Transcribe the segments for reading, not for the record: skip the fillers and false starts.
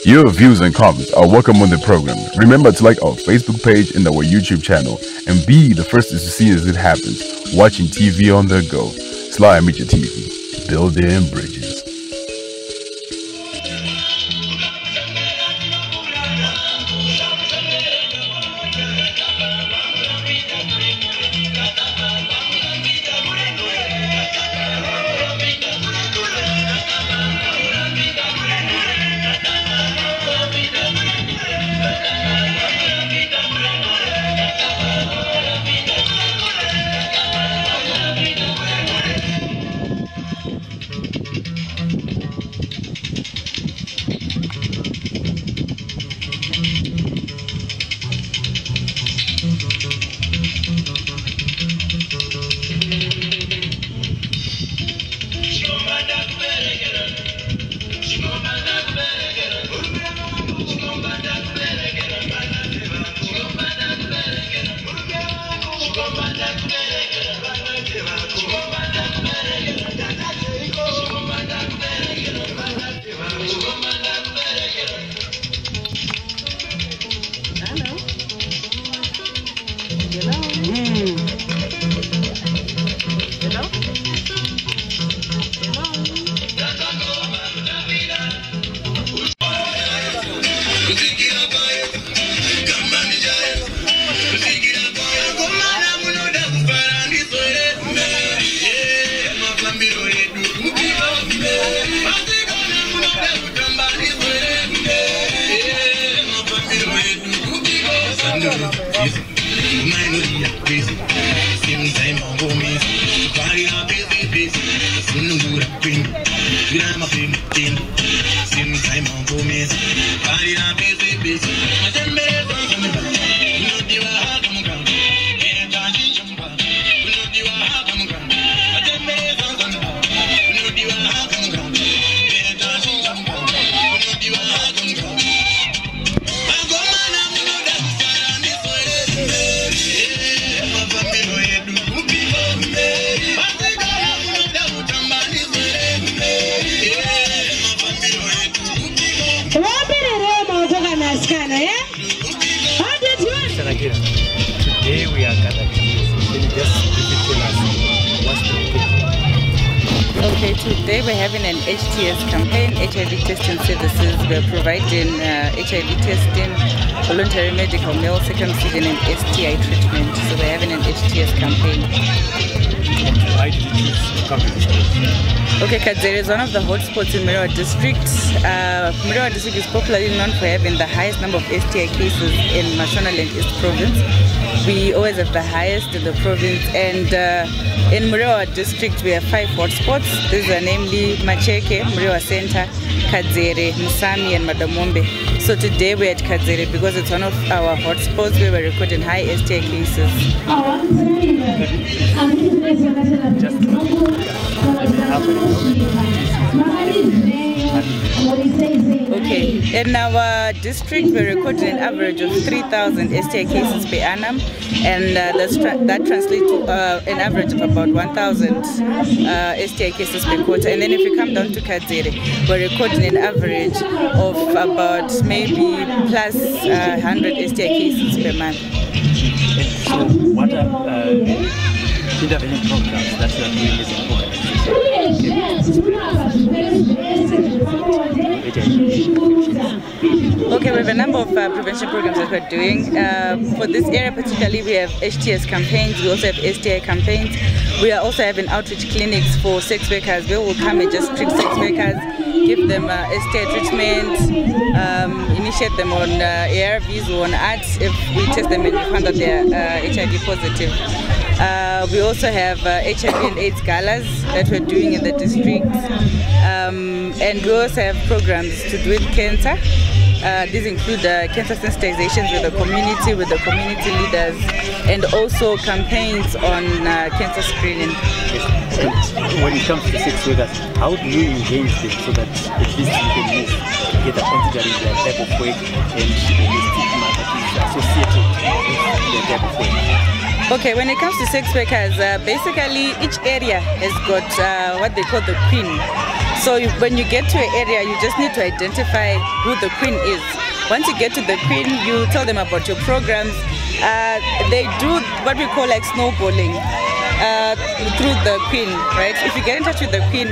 Your views and comments are welcome on the program. Remember to like our Facebook page and our YouTube channel and be the first to see as it happens. Watching TV on the go. Sly Media TV. Building bridges. Today we are gathered here. Can you just tell us what's the occasion? Okay, today we're having an HTS campaign, HIV testing services. We're providing HIV testing, voluntary medical male circumcision and STI treatment. So we're having an HTS campaign. Why did you choose to come to this place? Okay, Kadzere is one of the hotspots in Muriwa district. Muriwa district is popularly known for having the highest number of STI cases in Mashonaland East province. We always have the highest in the province, and in Muriwa district we have 5 hotspots. These are namely Macheke, Muriwa Center, Kadzere, Musami and Madamombe. So today we're at Kadzere because it's one of our hotspots where we're recording high STI cases. Okay, in our district we're recording an average of 3,000 STI cases per annum, and that translates to an average of about 1,000 STI cases per quarter. And then if you come down to Kadzere, we're recording an average of about maybe plus 100 STI cases per month. So what are intervention programs that you are doing as an Okay, we have a number of prevention programs that we're doing. For this area particularly, we have HTS campaigns, we also have STI campaigns. We are also having outreach clinics for sex workers where we'll come and just treat sex workers, give them STI treatment, initiate them on ARVs or on ARTs if we test them and we find that they're HIV positive. We also have HIV and AIDS galas that we're doing in the district, and we also have programs to do with cancer. These include cancer sensitizations with the community leaders, and also campaigns on cancer screening. Yes. When it comes to sex workers, how do you engage them so that at least you can move together considering their type of work and the stigma that is associated with their type of work? Okay, when it comes to sex workers, basically each area has got what they call the queen. So when you get to an area, you just need to identify who the queen is. Once you get to the queen, you tell them about your programs. They do what we call like snowballing through the queen, right? If you get in touch with the queen,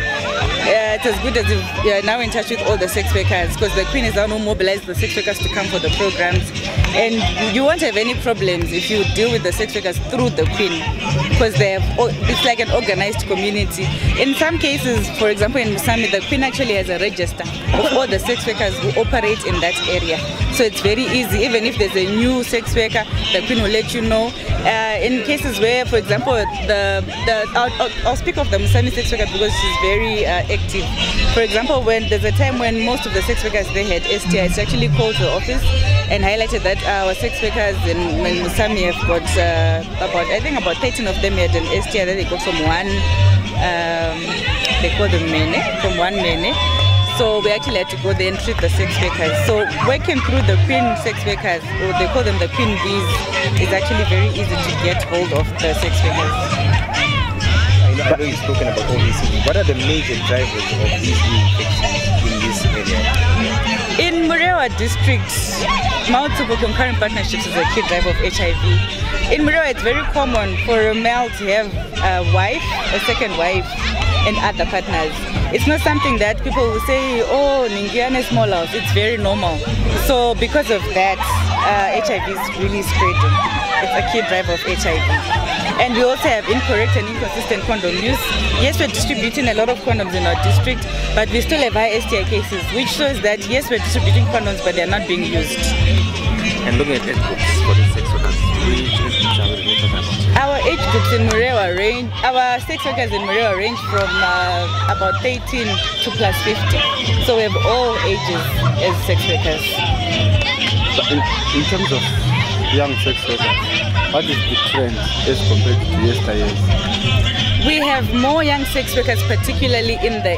it's as good as if you're now in touch with all the sex workers, because the queen is now mobilized the sex workers to come for the programs. And you won't have any problems if you deal with the sex workers through the queen, because it's like an organized community. In some cases, for example in Musami, the queen actually has a register of all the sex workers who operate in that area. So it's very easy. Even if there's a new sex worker, the queen will let you know. In cases where, for example, I'll speak of the Musami sex worker because she's very active. For example, when there's a time when most of the sex workers they had STI, it's actually called the office and highlighted that our sex workers in Musami have got about 13 of them had an STI that they got from one, they call them mene, from one mene. So we actually had to go there and treat the sex workers. So working through the queen sex workers, or they call them the queen bees, is actually very easy to get hold of the sex workers. I know you've spoken about all these things. What are the major drivers of these new infections in this area? In Murewa district, multiple concurrent partnerships is a key driver of HIV. In Murewa, it's very common for a male to have a wife, a second wife, and other partners. It's not something that people will say, oh, Ningiane small house. It's very normal. So because of that, HIV is really spreading. It's a key driver of HIV. And we also have incorrect and inconsistent condom use. Yes, we're distributing a lot of condoms in our district, but we still have high STI cases, which shows that yes, we're distributing condoms, but they're not being used. And looking at age groups for the sex workers, which age groups are we talking about? Our age groups in Murewa range, our sex workers in Murewa range from about 13 to plus 50. So we have all ages as sex workers. But in terms of young sex workers, what is the trend as compared to yesteryears? We have more young sex workers, particularly in the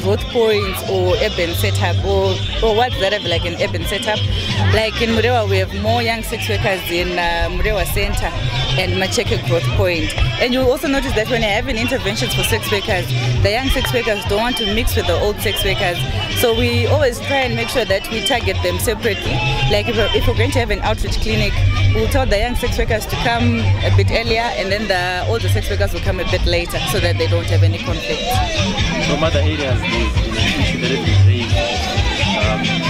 growth points or urban setup, or what's that have like an urban setup. Like in Murewa, we have more young sex workers in Murewa Center and Macheke Growth Point. And you'll also notice that when you're having interventions for sex workers, the young sex workers don't want to mix with the old sex workers. So we always try and make sure that we target them separately. Like if we're going to have an outreach clinic, we'll tell the young sex workers to come a bit earlier, and then the older sex workers will come a bit later, so that they don't have any conflict. From other areas, there is raised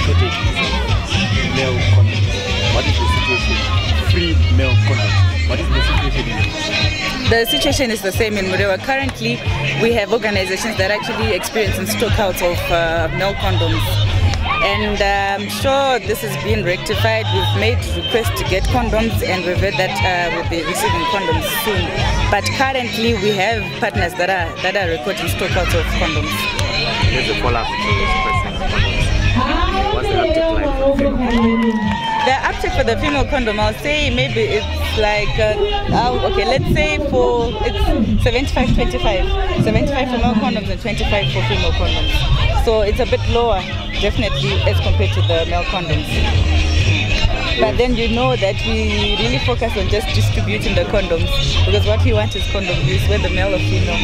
shortage of male condoms. What is the situation? Free male condoms. What is the situation in this? The situation is the same in Murewa. Currently, we have organizations that actually experience stockouts of male condoms. And I'm sure this is being rectified. We've made requests to get condoms, and we've heard that we'll be receiving condoms soon. But currently, we have partners that are recording stockouts of condoms. There's a follow-up to this question of condoms. What's the uptake like for the female condom? The uptake for the female condom, I'll say maybe it's like, okay, let's say it's 75-25. 75 for male condoms and 25 for female condoms. So it's a bit lower, definitely, as compared to the male condoms. But then you know that we really focus on just distributing the condoms, because what we want is condom use, whether male or female.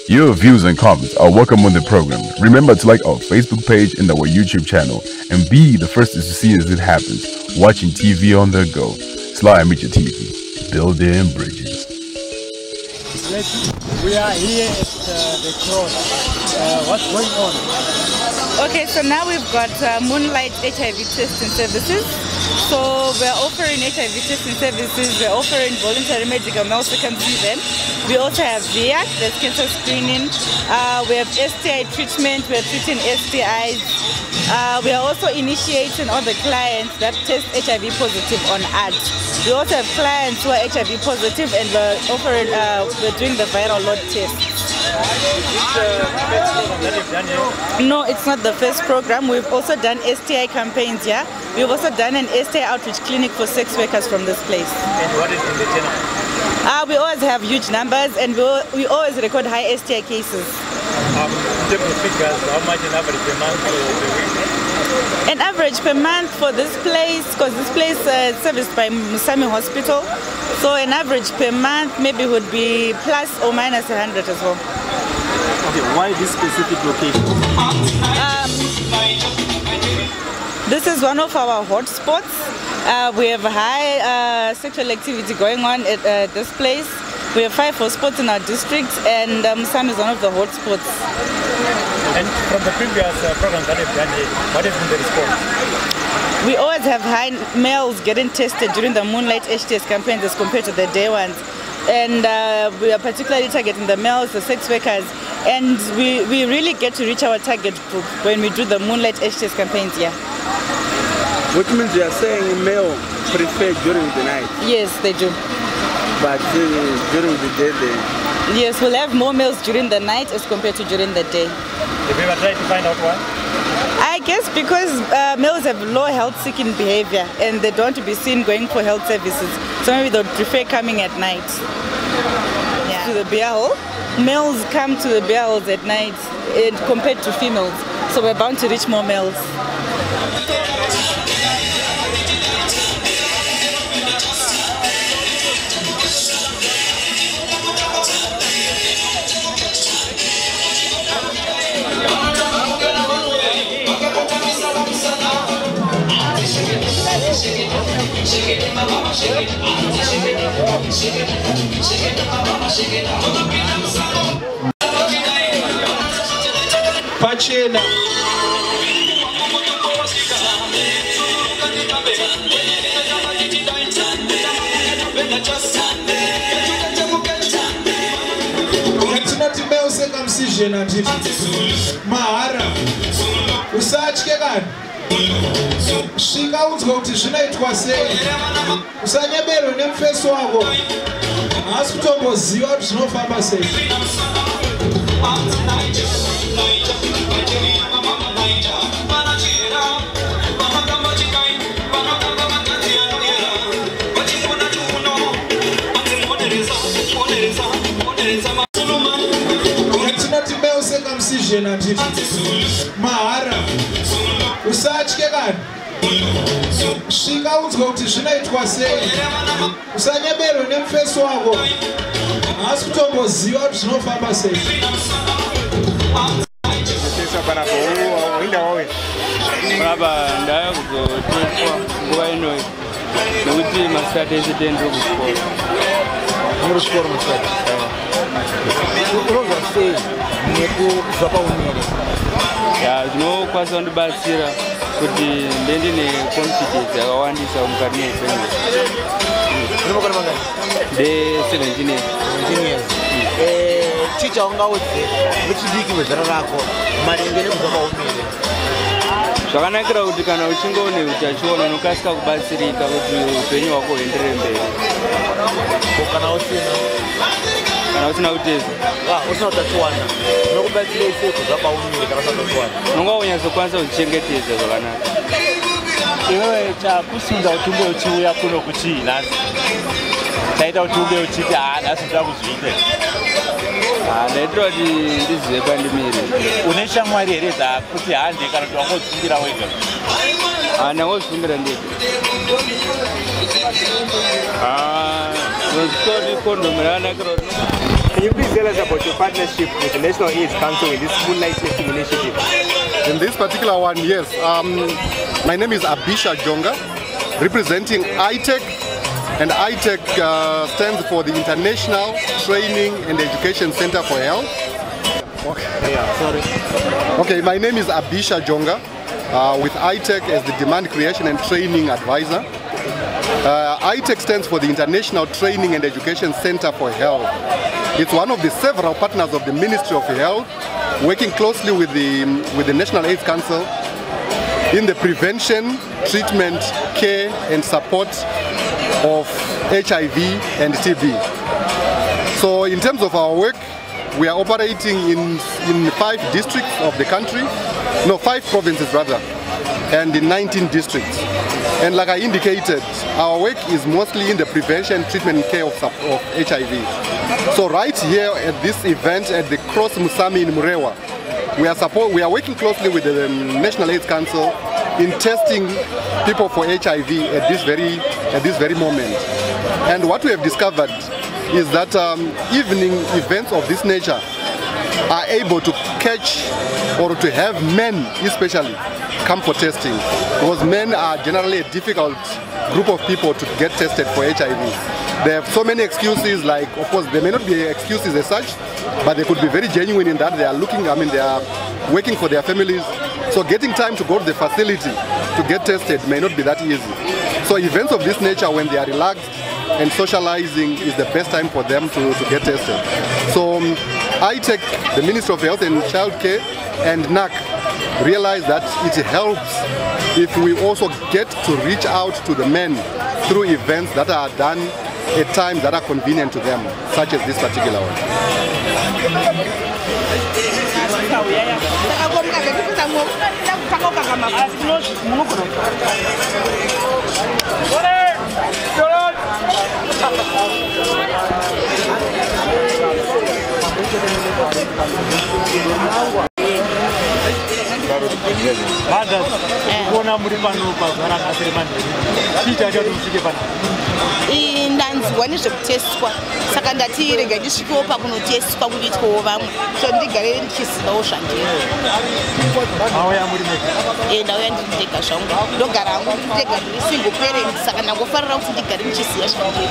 Your views and comments are welcome on the program. Remember to like our Facebook page and our YouTube channel, and be the first to see as it happens, watching TV on the go. ZimdiTv, building bridges. We are here at the cross. What's going on? Okay, so now we've got Moonlight HIV testing services. So we're offering HIV testing services, we're offering voluntary medical male circumcision. We also have VIA, that's cancer screening. We have STI treatment, we're treating STIs. We are also initiating all the clients that test HIV positive on ads. We also have clients who are HIV positive, and we're offering, we're doing the viral load test. No, it's not the first program. We've also done STI campaigns here. We've also done an STI outreach clinic for sex workers from this place. And what is in the channel? We always have huge numbers, and we always record high STI cases. In terms of figures, how much an average per month or per week? An average per month for this place, because this place is serviced by Musami Hospital, so an average per month maybe would be plus or minus 100 as well. Okay, why this specific location? This is one of our hotspots. We have high sexual activity going on at this place. We have 5 hotspots in our district, and Musami is one of the hotspots. And from the previous programs that you've done here, what has been the response? We always have high males getting tested during the Moonlight HTS campaigns as compared to the day ones. And we are particularly targeting the males, the sex workers, and we really get to reach our target group when we do the Moonlight HTS campaigns, yeah. Which means you are saying male prefer during the night? Yes, they do. But during the day they... Yes, we'll have more males during the night as compared to during the day. Have you ever tried to find out why? I guess because males have low health-seeking behavior and they don't want to be seen going for health services. So maybe they'll prefer coming at night. Yeah. To the beer hall. Males come to the beer halls at night compared to females. So we're bound to reach more males. Pachela. Ungathi meo circumcision andithi mahara usatye kani svika unzwe kuti zvinoitwa sei usanyebelwe nemufeso wako haasi kutomboziva kuti zvinofamba sei. Ungathi meo circumcision andithi mahara usatye kani svika unzwe kuti zvinoitwa sei usanyebelwe nemufeso wako haasi kutomboziva kuti zvinofamba sei. Baba ndaya kuzotoswa nguva inoyi nekuti masitati ese tendro kuchikoro. Muri kuchikoro masitati? Unonzwa sei nekubva paumere? Ya, zvinokwanisa kundibatsira kuti ndive ndine confidence yakawandisa mukati meupenyu. Une makore mangani? Nde 17 years. Chii chaungaudze vechidiki vezera rako maringe nekubva paumere? Zvakanakira kuti kana uchinge une utachiona unokasika kubatsirika kuti upenyu hwako huenderere mberi. Kana usina kuteza? Usina utachiwana unokubatsirei sei kubva paumere kana usina utachiwana? Unonga unyatso kuchengetedza zvakanaka. Iwewe chakusunda kuti unge uchiuya kuno kuchii nhasi? Chaita kuti unge uchiti nhasi ndoda kuzviita? Ndaitira kuti ndizive pandimire. Une shamwari here dzakuti hande kana kuti wangodzvingira wega? Ndangozvifungira ndega. Story condom rakanakira. Can you please tell us about your partnership with the National AIDS Council in this Moonlight Testing Initiative? In this particular one, yes. My name is Abisha Jonga, representing ITEC, and ITEC stands for the International Training and Education Center for Health. Okay. Yeah, sorry. Okay, my name is Abisha Jonga, with ITEC as the Demand Creation and Training Advisor. ITEC stands for the International Training and Education Center for Health. It's one of the several partners of the Ministry of Health, working closely with the National AIDS Council in the prevention, treatment, care and support of HIV and TB. So in terms of our work, we are operating in 5 districts of the country, no, 5 provinces rather, and in 19 districts. And like I indicated, our work is mostly in the prevention, treatment and care of HIV. So right here at this event at the Cross Musami in Murewa, we are working closely with the National AIDS Council in testing people for HIV at this very moment. And what we have discovered is that evening events of this nature are able to catch or to have men especially come for testing, because men are generally a difficult group of people to get tested for HIV. They have so many excuses, like, of course, they may not be excuses as such, but they could be very genuine in that they are they are working for their families. So getting time to go to the facility to get tested may not be that easy. So events of this nature, when they are relaxed and socializing, is the best time for them to get tested. So ITEC, the Ministry of Health and Child Care, and NAC realize that it helps if we also get to reach out to the men through events that are done at times that are convenient to them, such as this particular one. ndanzwa nezvekuteswa saka ndati rega ndisvikewo pakunoteswa kunoitwawo vamwe so ndigare ndichizivawo zvandiri. Ndauya ndiri ndega zvangu ndogara hangu ndega ndiri single parent saka ndangofarira kuti ndigare ndichiziva zvandiri.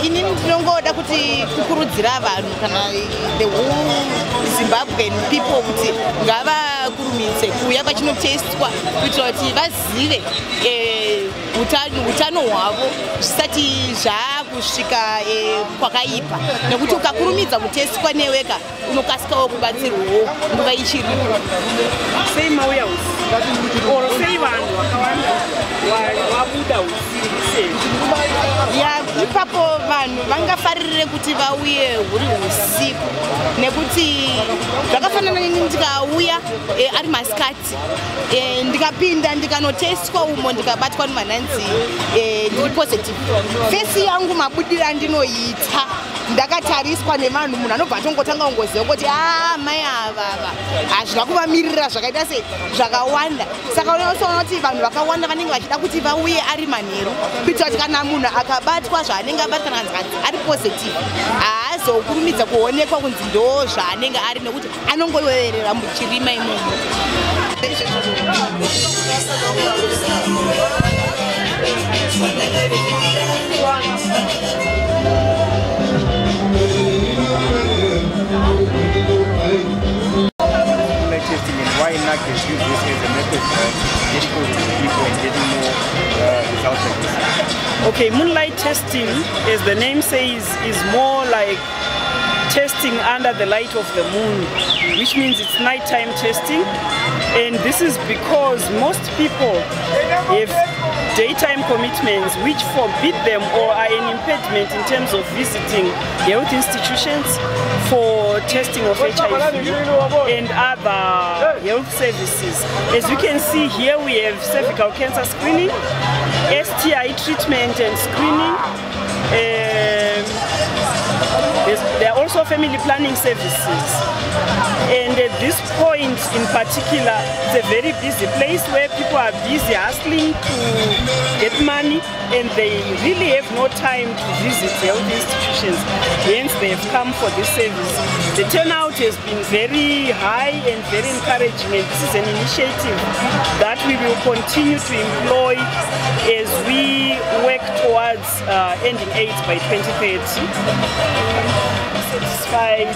Inini ndinongoda kuti kukurudzira vanhu kana the whole Zimbabwean people kuti ngavakurumidze kuuya pachinotestwa kuitira kuti vazive utano hwavo zvisati zvakusvika kwakaipa, nekuti ukakurumidza kutestwa neweka unokasikawo kubatsirwawo nguva ichiripo. Sei mauya usiku oro sei vanhu vakawanda vabuda usiku ipapo vanhu vangafaririre kuti vauye huri usiku, nekuti zvakafanana neni ndikauya ari masikati ndikapinda ndikanotestwa umo ndikabatwa nemanhanzi ndiri positive, fesi yangu mabudiro andinoita ndakatariswa nevanhu, munhu anobva atongotanga kungoziva kuti mai avava hazvina kuvamirira zvakaita se zvakawanda. Saka unosoona kuti vanhu vakawanda vanenge vachida kuti vauye ari manheru kuitira kuti kana munhu akabatwa zvaanenge abatwa kana ari positive haazokurumidza kuonekwa kunzi ndo zvaanenge ari, nekuti anongoyoverera muchirima imomo. Testing and why NAC has used this as a method to get close to people and getting more results like this? Okay, moonlight testing, as the name says, is more like testing under the light of the moon, which means it's nighttime testing. And this is because most people have daytime commitments which forbid them or are an impediment in terms of visiting health institutions for testing of HIV and other health services. As you can see here, we have cervical cancer screening, STI treatment and screening. There are also family planning services. And at this point in particular, it's a very busy place where people are busy hustling to get money and they really have no time to visit health institutions. Hence, they have come for this service. The turnout has been very high and very encouraging, and this is an initiative that we will continue to employ as we work towards ending AIDS by 2030. Satisfied,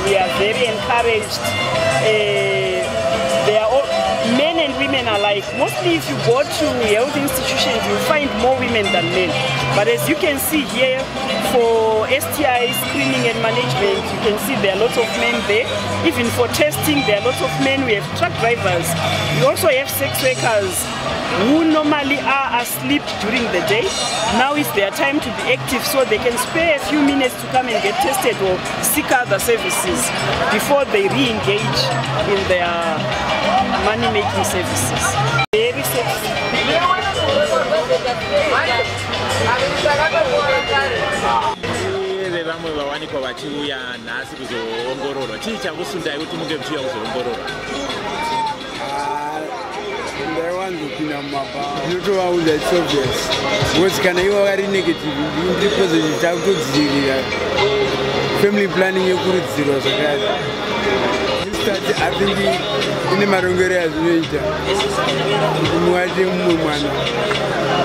we are very encouraged. They are all, men and women alike. Mostly if you go to health institutions, you find more women than men. But as you can see here, for STI screening and management, you can see there are lots of men there. Even for testing, there are lots of men. We have truck drivers. We also have sex workers who normally are asleep during the day. Now is their time to be active, so they can spare a few minutes to come and get tested or seek other services before they re-engage in their money-making services. Very safe. vawanikwa vachiuya nhasi kuzoongororwa chii chakusundai kuti munge muchiuya kuzoongororwa? Ndaiwanzopinda mumaba ndinotovaudza it's obvious because kana ivo vari negative ndiri positive takutodzivirira family planning yekurudzirwa zvakare. I think ine marongero azvinoita kuti muwate mumwe mwana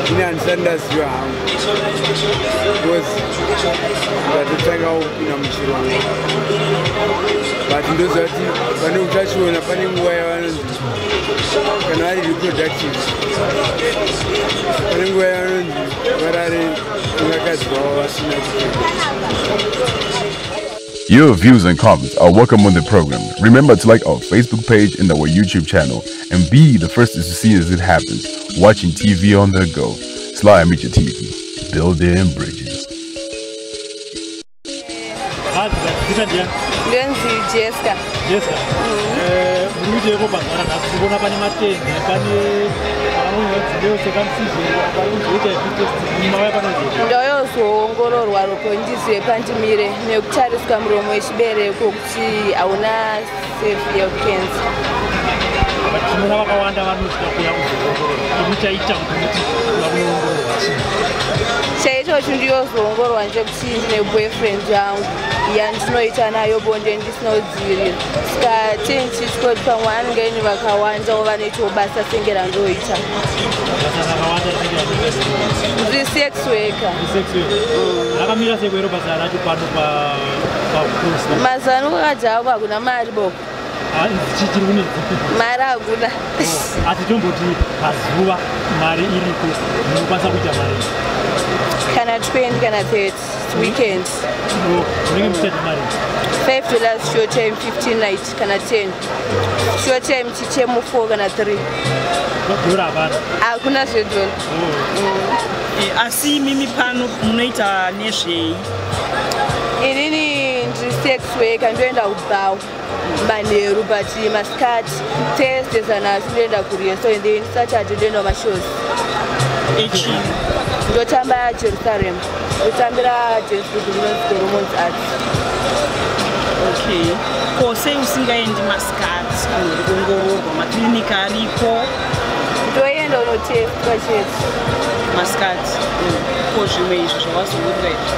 ine handisandaziva hangu because ndatotanga kupinda muchirongo but ndoziva kuti pane utachiona pane nguva yavanonzi kana vari reproductive pane nguva yavanonzi varare nevakadzi vavo vasina kupinda. Your views and comments are welcome on the program. Remember to like our Facebook page and our YouTube channel and be the first to see as it happens. Watching TV on the go. ZimdiTv, building bridges. Jessica. Ndoyozoongororwa rokondizwe pandimire nekutariswa muromo wechibereko kuti hauna safe yecancer. Tinoona vakawanda vanosvika kuya kuzoongororwa. Muchaita kuti vakuongororwa chii? Chaicho ndiyozoongororwa ndechekuti ndine boyfriend yangu yandinoita nayo bonde ndisina kudzivirira. Saka tichitoti pamwe anenge ine vakawanda vanoitawo basa senge randoita. Ndiri sex worker. Rakamira sekwero basa racho pano pa mazano kwakajako hakuna mari boko. Mari hakuna. Atitomboti pazuva mari iripo munokwanisa kuita mari kana 20 kana 30 weekends. Munenge muchita mari $5 short time, 15 night kana 10. Short time chichemu 4 kana 3. Dola hapana. Hakuna zvedola. Asi mimi pano munoita nezvei? Inini ndiri sex worker ndoenda kubhawu manheru but masikati Thursdays anasi ndoenda kureso and then Saturday ndoenda mashows. Echi ndotamba Jerusalem ndotambira Romans Arts. Okay. Ko sei usingaendi masikati kuongororwa maklinika ariko? Ndoenda unotestwa chete masikati. Ko zvimwe izvo zvawazongoita izvo?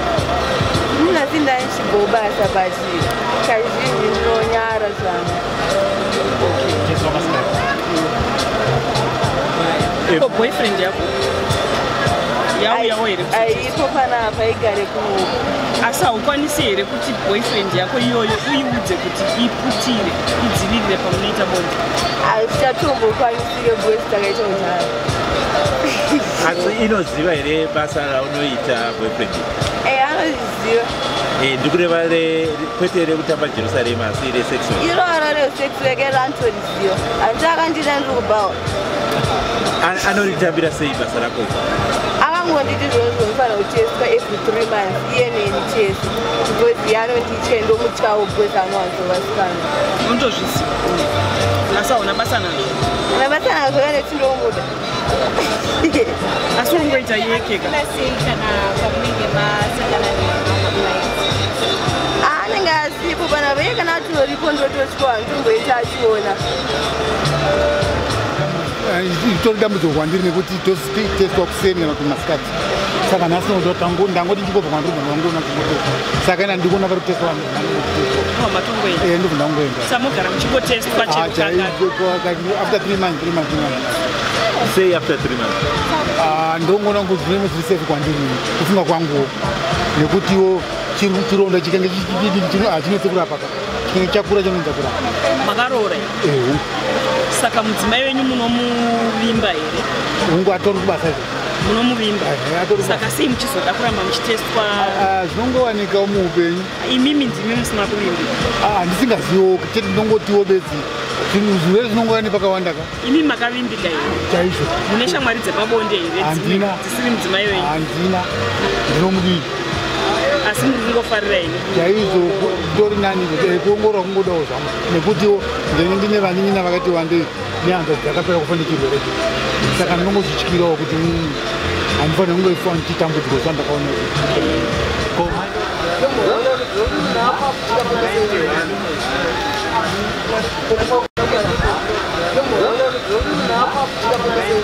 Ndinasi ndanichigobasa but kazhinji ndinonyara zvangu. Ko boyfriend yako yauyawo here? Aipo panapa igare kunoku. Asi haukwanisi here kuti boyfriend yako iyoyo uiudze kuti iputire idzivirire pamunoita bonde? Hatichatombokwanisire boysi takaita kudhara. Asi inoziva here basa raunoita boyfriend? Anozviziva. Ndikureva kwete rekutamba Jerusalem asi resex work. Iroro resex work rantoriziva. Handiti akandida ndiri kubhawa. Anoritambira sei basa rako? Akangonditi zvonizvo unofanira kutestwa every 3 months iye neni test because yanonditya ndomutyawo because anowanzovasikana. Unotozviziva? Asi hauna basa nazvo? Una basa nazvo ere tindomuda. Asi ungoita yekeka? Sei kana pamunenge masangana anenge asipo panapa iye kana atoripo ndototyawa ndomboita achiona. Itori dambudziko kwandiri nekuti tositestwa kuseni kana kuti masikati. Saka nhasi ndangoti ndingobva kwandiri ndangona kutestwa. Saka ina ndikuona vari kutestwa matongoenda. Ndobva ndangoenda. Samugara muchingotestwa after 3 months. Say after 3 months. Ndongona kuti zvine zviri safe kwandiri kufunga kwangu nekutiwo chironda chikange chinetse kurapa chikange chakura chinoita kurapa. Makaroora? Saka mudzimai wenyu munomuvimba here? Hungu atori kubasa izvo. Munomuvimba? Saka sei muchizoda kuramba muchitestwa? Zvinongowanikawo muupenyu. Imimi ndimi musina kuvimba? Ndisingazivo chete ndinongotiwo bedzi. Zvinhu zvive zvinongova nepakawanda ka. Imi makavimbika here? Chaizvo. Mune shamwari dzepabonde here? Handina. Dzisiri mudzimai wenyu? Handina. Ndinomudii. Asi muri kungofarira here? Chaizvo ndori nani kuongorora kungodawo zvangu nekutiwo ndenge ndine vanin'ina vakati wandei nehanza dzakapera kufa nechirwere ichi. Saka ndinongozvityirawo kuti handifaniri kungoifa ndichitambudziko sandakaona. Thank you.